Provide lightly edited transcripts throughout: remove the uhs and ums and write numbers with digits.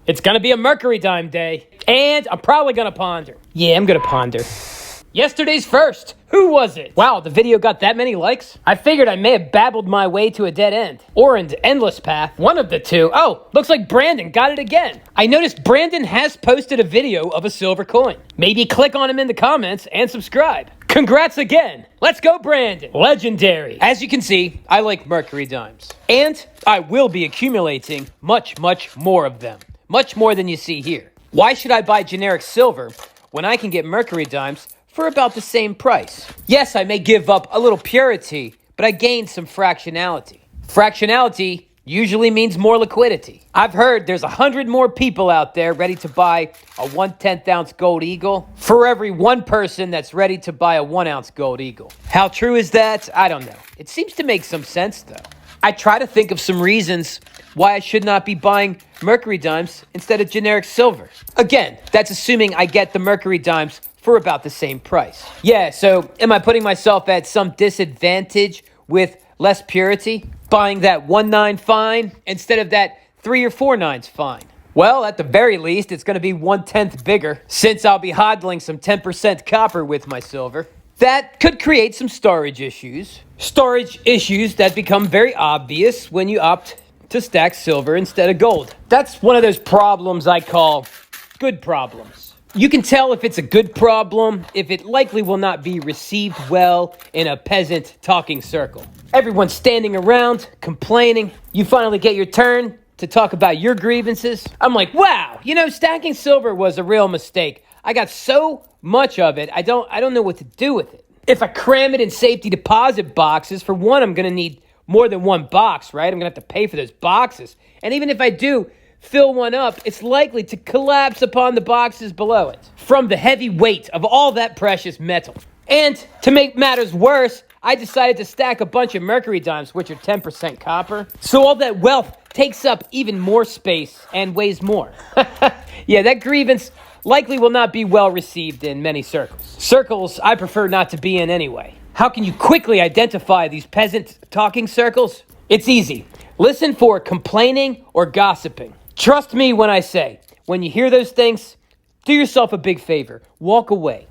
It's gonna be a Mercury dime day. And I'm probably gonna ponder. Yeah, I'm gonna ponder. Yesterday's first. Who was it? Wow, the video got that many likes? I figured I may have babbled my way to a dead end. Or an endless path. One of the two. Oh, looks like Brandon got it again. I noticed Brandon has posted a video of a silver coin. Maybe click on him in the comments and subscribe. Congrats again. Let's go, Brandon. Legendary. As you can see, I like Mercury dimes. And I will be accumulating much, much more of them. Much more than you see here. Why should I buy generic silver when I can get Mercury dimes for about the same price? Yes, I may give up a little purity, but I gain some fractionality. Fractionality usually means more liquidity. I've heard there's 100 more people out there ready to buy a 1/10 ounce gold eagle for every one person that's ready to buy a 1 ounce gold eagle. How true is that? I don't know. It seems to make some sense though. I try to think of some reasons why I should not be buying Mercury dimes instead of generic silver. Again, that's assuming I get the Mercury dimes for about the same price. Yeah, so am I putting myself at some disadvantage with less purity? Buying that 1/9 fine instead of that 3 or 4 nines fine? Well, at the very least, it's going to be 1/10 bigger since I'll be hodling some 10% copper with my silver. That could create some storage issues. Storage issues that become very obvious when you opt to stack silver instead of gold. That's one of those problems I call good problems. You can tell if it's a good problem if it likely will not be received well in a peasant talking circle. Everyone's standing around, complaining. You finally get your turn to talk about your grievances. I'm like, wow, stacking silver was a real mistake. I got so much of it, I don't know what to do with it. If I cram it in safety deposit boxes, for one, I'm going to need more than one box, right? I'm going to have to pay for those boxes. And even if I do fill one up, it's likely to collapse upon the boxes below it from the heavy weight of all that precious metal. And to make matters worse, I decided to stack a bunch of Mercury dimes, which are 10% copper. So all that wealth takes up even more space and weighs more. Yeah, that grievance likely will not be well received in many circles. Circles I prefer not to be in anyway. How can you quickly identify these peasant talking circles? It's easy. Listen for complaining or gossiping. Trust me when I say, when you hear those things, do yourself a big favor. Walk away.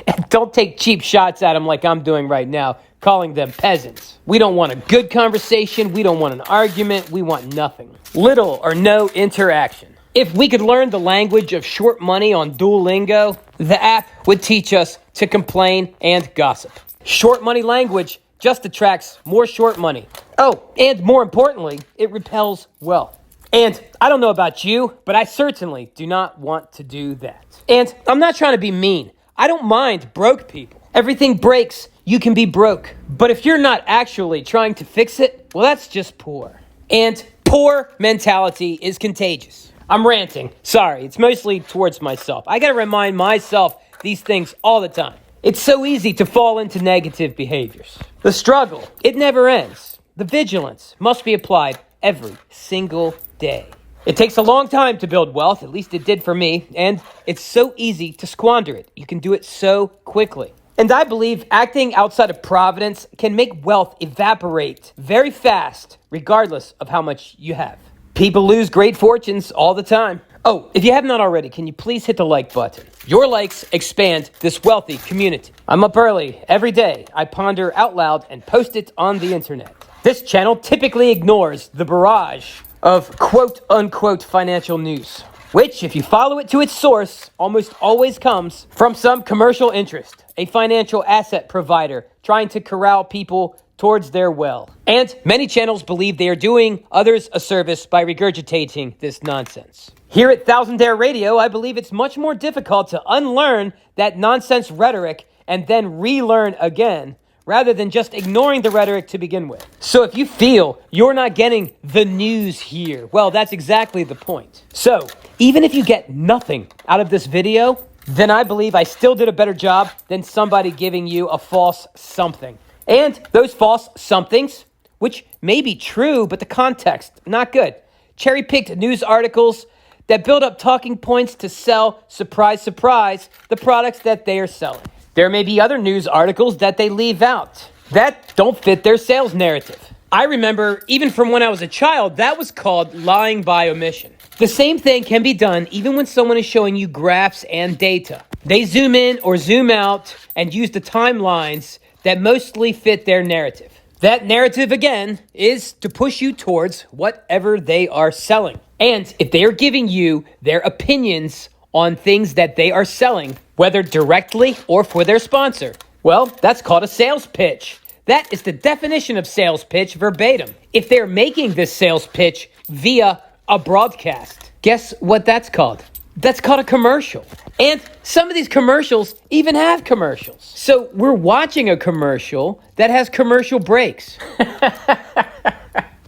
And don't take cheap shots at them like I'm doing right now, calling them peasants. We don't want a good conversation. We don't want an argument. We want nothing. Little or no interaction. If we could learn the language of short money on Duolingo, the app would teach us to complain and gossip. Short money language just attracts more short money. Oh, and more importantly, it repels wealth. And I don't know about you, but I certainly do not want to do that. And I'm not trying to be mean. I don't mind broke people. Everything breaks, you can be broke. But if you're not actually trying to fix it, well, that's just poor. And poor mentality is contagious. I'm ranting. Sorry, it's mostly towards myself. I gotta remind myself these things all the time. It's so easy to fall into negative behaviors. The struggle, it never ends. The vigilance must be applied every single day. It takes a long time to build wealth, at least it did for me, and it's so easy to squander it. You can do it so quickly. And I believe acting outside of providence can make wealth evaporate very fast, regardless of how much you have. People lose great fortunes all the time. Oh, if you have not already, can you please hit the like button? Your likes expand this wealthy community. I'm up early every day. I ponder out loud and post it on the internet. This channel typically ignores the barrage of quote-unquote financial news, which, if you follow it to its source, almost always comes from some commercial interest, a financial asset provider trying to corral people towards their well. And many channels believe they are doing others a service by regurgitating this nonsense. Here at Thousandaire Radio, I believe it's much more difficult to unlearn that nonsense rhetoric and then relearn again, rather than just ignoring the rhetoric to begin with. So if you feel you're not getting the news here, well, that's exactly the point. So even if you get nothing out of this video, then I believe I still did a better job than somebody giving you a false something. And those false somethings, which may be true, but the context, not good. Cherry-picked news articles that build up talking points to sell, surprise, surprise, the products that they are selling. There may be other news articles that they leave out that don't fit their sales narrative. I remember, even from when I was a child, that was called lying by omission. The same thing can be done even when someone is showing you graphs and data. They zoom in or zoom out and use the timelines that mostly fit their narrative. That narrative, again, is to push you towards whatever they are selling. And if they are giving you their opinions on things that they are selling, whether directly or for their sponsor, well, that's called a sales pitch. That is the definition of sales pitch verbatim. If they're making this sales pitch via a broadcast, guess what that's called? That's called a commercial. And some of these commercials even have commercials. So we're watching a commercial that has commercial breaks.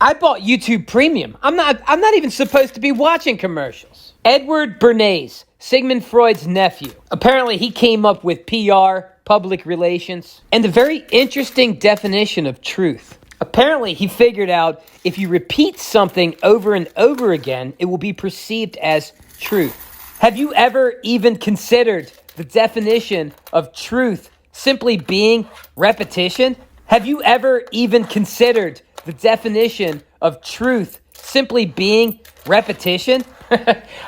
I bought YouTube Premium. I'm not even supposed to be watching commercials. Edward Bernays, Sigmund Freud's nephew. Apparently he came up with PR, public relations, and a very interesting definition of truth. Apparently he figured out if you repeat something over and over again, it will be perceived as truth. Have you ever even considered the definition of truth simply being repetition? Have you ever even considered the definition of truth simply being repetition?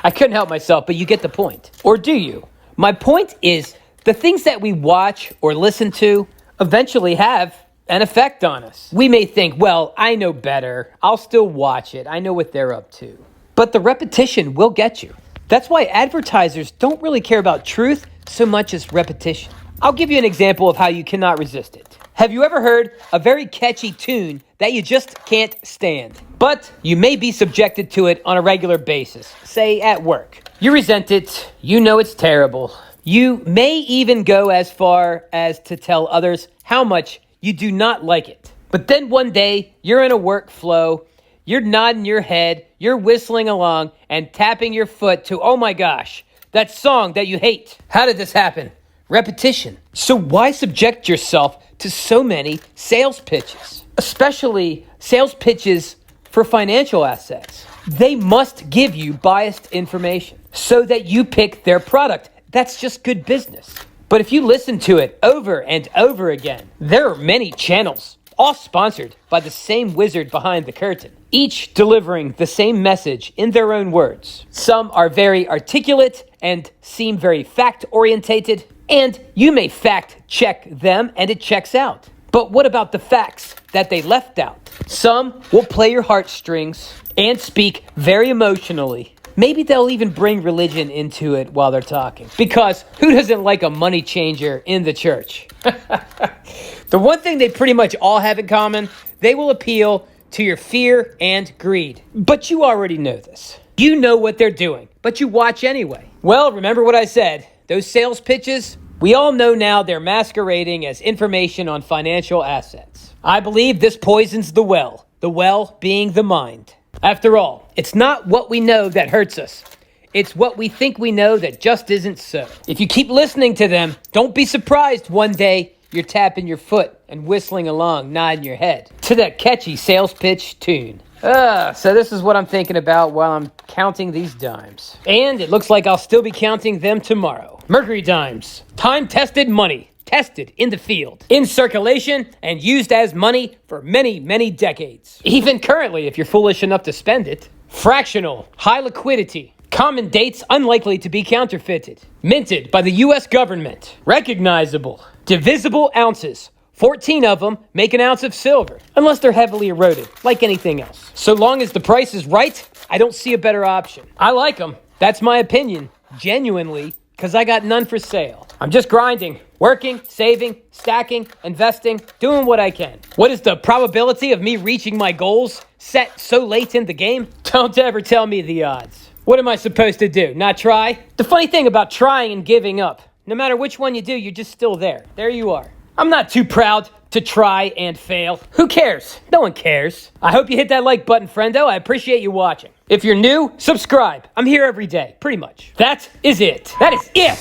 I couldn't help myself, but you get the point. Or do you? My point is, the things that we watch or listen to eventually have an effect on us. We may think, well, I know better. I'll still watch it. I know what they're up to. But the repetition will get you. That's why advertisers don't really care about truth so much as repetition. I'll give you an example of how you cannot resist it. Have you ever heard a very catchy tune that you just can't stand, but you may be subjected to it on a regular basis, say at work? You resent it. You know it's terrible. You may even go as far as to tell others how much you do not like it. But then one day, you're in a workflow, you're nodding your head, you're whistling along and tapping your foot to, oh my gosh, that song that you hate. How did this happen? Repetition. So why subject yourself to so many sales pitches? Especially sales pitches for financial assets. They must give you biased information so that you pick their product. That's just good business. But if you listen to it over and over again, there are many channels, all sponsored by the same wizard behind the curtain, each delivering the same message in their own words. Some are very articulate and seem very fact-orientated, and you may fact-check them and it checks out. But what about the facts that they left out? Some will play your heartstrings and speak very emotionally. Maybe they'll even bring religion into it while they're talking. Because who doesn't like a money changer in the church? The one thing they pretty much all have in common, they will appeal to your fear and greed. But you already know this. You know what they're doing, but you watch anyway. Well, remember what I said. Those sales pitches, we all know now they're masquerading as information on financial assets. I believe this poisons the well being the mind. After all, it's not what we know that hurts us. It's what we think we know that just isn't so. If you keep listening to them, don't be surprised one day you're tapping your foot and whistling along, nodding your head to that catchy sales pitch tune. So this is what I'm thinking about while I'm counting these dimes. And it looks like I'll still be counting them tomorrow. Mercury dimes, time-tested money. Tested in the field, in circulation, and used as money for many, many decades. Even currently, if you're foolish enough to spend it. Fractional, high liquidity, common dates unlikely to be counterfeited. Minted by the U.S. government. Recognizable, divisible ounces. 14 of them make an ounce of silver, unless they're heavily eroded, like anything else. So long as the price is right, I don't see a better option. I like them. That's my opinion, genuinely, because I got none for sale. I'm just grinding, working, saving, stacking, investing, doing what I can. What is the probability of me reaching my goals set so late in the game? Don't ever tell me the odds. What am I supposed to do? Not try? The funny thing about trying and giving up, no matter which one you do, you're just still there. There you are. I'm not too proud to try and fail. Who cares? No one cares. I hope you hit that like button, friendo. I appreciate you watching. If you're new, subscribe. I'm here every day, pretty much. That is it. That is it.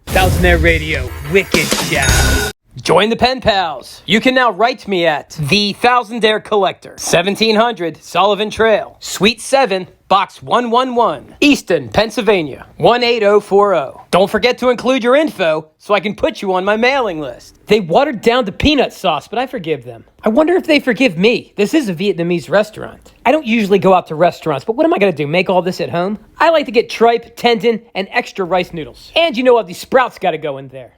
Thousandaire Radio, Wicked Show. Join the pen pals. You can now write me at The Thousandaire Collector, 1700 Sullivan Trail, Suite 7, Box 111, Easton, Pennsylvania, 18040. Don't forget to include your info so I can put you on my mailing list. They watered down the peanut sauce, but I forgive them. I wonder if they forgive me. This is a Vietnamese restaurant. I don't usually go out to restaurants, but what am I going to do, make all this at home? I like to get tripe, tendon, and extra rice noodles. And you know what, these sprouts got to go in there.